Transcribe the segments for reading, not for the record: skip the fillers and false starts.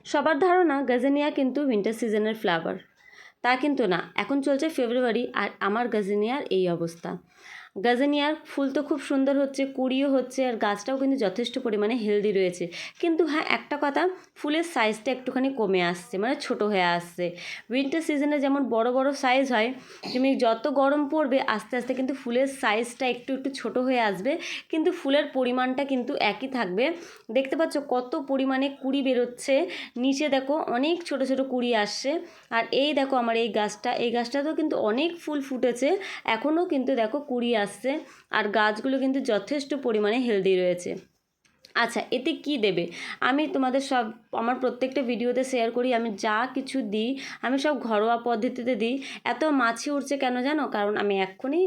সবার ধারণা গাজেনিয়া কিন্তু উইন্টার সিজনের ফ্লাওয়ার, তা কিন্তু না। এখন চলছে ফেব্রুয়ারি আর আমার গাজেনিয়ার এই অবস্থা। গাজেনিয়ার ফুল তো খুব সুন্দর হচ্ছে, কুড়িও হচ্ছে, আর গাছটাও কিন্তু যথেষ্ট পরিমাণে হেলদি রয়েছে। কিন্তু হ্যাঁ, একটা কথা, ফুলের সাইজটা একটুখানি কমে আসছে, মানে ছোট হয়ে আসছে। উইন্টার সিজনে যেমন বড় বড় সাইজ হয়, তুমি যত গরম পড়বে আস্তে আস্তে কিন্তু ফুলের সাইজটা একটু একটু ছোট হয়ে আসবে, কিন্তু ফুলের পরিমাণটা কিন্তু একই থাকবে। দেখতে পাচ্ছ কত পরিমাণে কুড়ি বেরোচ্ছে, নিচে দেখো অনেক ছোট ছোট কুড়ি আসছে। আর এই দেখো আমার এই গাছটাতেও কিন্তু অনেক ফুল ফুটেছে, এখনও কিন্তু দেখো কুড়ি আসছে, আর গাছগুলো কিন্তু যথেষ্ট পরিমাণে হেলদি রয়েছে। আচ্ছা, এতে কি দেবে? আমি তোমাদের সব আমার প্রত্যেকটা ভিডিওতে শেয়ার করি, আমি যা কিছু দিই আমি সব ঘরোয়া পদ্ধতিতে দিই। এত মাছি উঠছে কেন জানো? কারণ আমি এক্ষুনি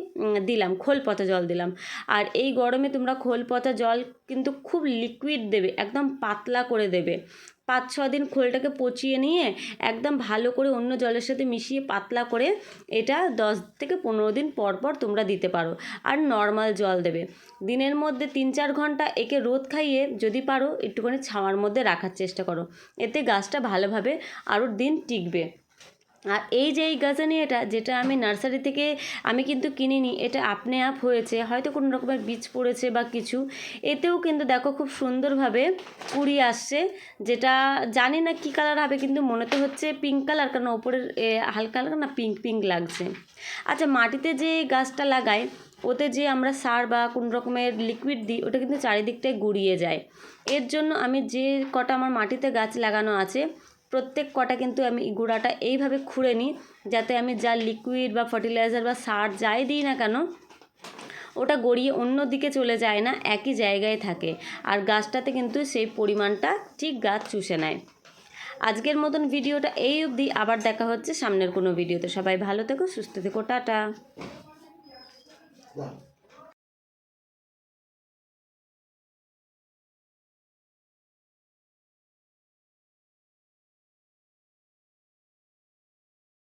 দিলাম খোল পচা জল দিলাম। আর এই গরমে তোমরা খোল পচা জল কিন্তু খুব লিকুইড দেবে, একদম পাতলা করে দেবে। 5-6 দিন খোলটাকে পচিয়ে নিয়ে একদম ভালো করে অন্য জলের সাথে মিশিয়ে পাতলা করে এটা 10 থেকে 15 দিন পর পর তোমরা দিতে পারো। আর নর্মাল জল দেবে। দিনের মধ্যে 3-4 ঘন্টা একে রোদ খাইয়ে যদি পারো একটুখানি ছাওয়ার মধ্যে রাখার চেষ্টা করো, এতে গাছটা ভালোভাবে আরও দিন টিকবে। আর এই যে এই গাজেনিয়াটা, যেটা আমি নার্সারি থেকে আমি কিন্তু কিনিনি, এটা আপনি আপ হয়েছে, হয়তো কোনো রকমের বীজ পড়েছে বা কিছু। এতেও কিন্তু দেখো খুব সুন্দরভাবে কুড়ি আসছে, যেটা জানি না কী কালার হবে, কিন্তু মনে তো হচ্ছে পিঙ্ক কালার, কারণ ওপরের হালকা হালকা না পিঙ্ক পিঙ্ক লাগছে। আচ্ছা, মাটিতে যে গাছটা লাগাই ওতে যে আমরা সার বা কোনো রকমের লিকুইড দিই, ওটা কিন্তু চারিদিকটায় গুড়িয়ে যায়। এর জন্য আমি যে কটা আমার মাটিতে গাছ লাগানো আছে প্রত্যেক কটা কিন্তু আমি গুঁড়াটা এইভাবে খুঁড়ে নিই, যাতে আমি যা লিকুইড বা ফার্টিলাইজার বা সার যাই দিই না কেন ওটা গড়িয়ে অন্য দিকে চলে যায় না, একই জায়গায় থাকে। আর গাছটাতে কিন্তু সেই পরিমাণটা ঠিক গাছ চুষে নেয়। আজকের মতন ভিডিওটা এই অবধি, আবার দেখা হচ্ছে সামনের কোনো ভিডিওতে। সবাই ভালো থেকো, সুস্থ থেকো, টাটা।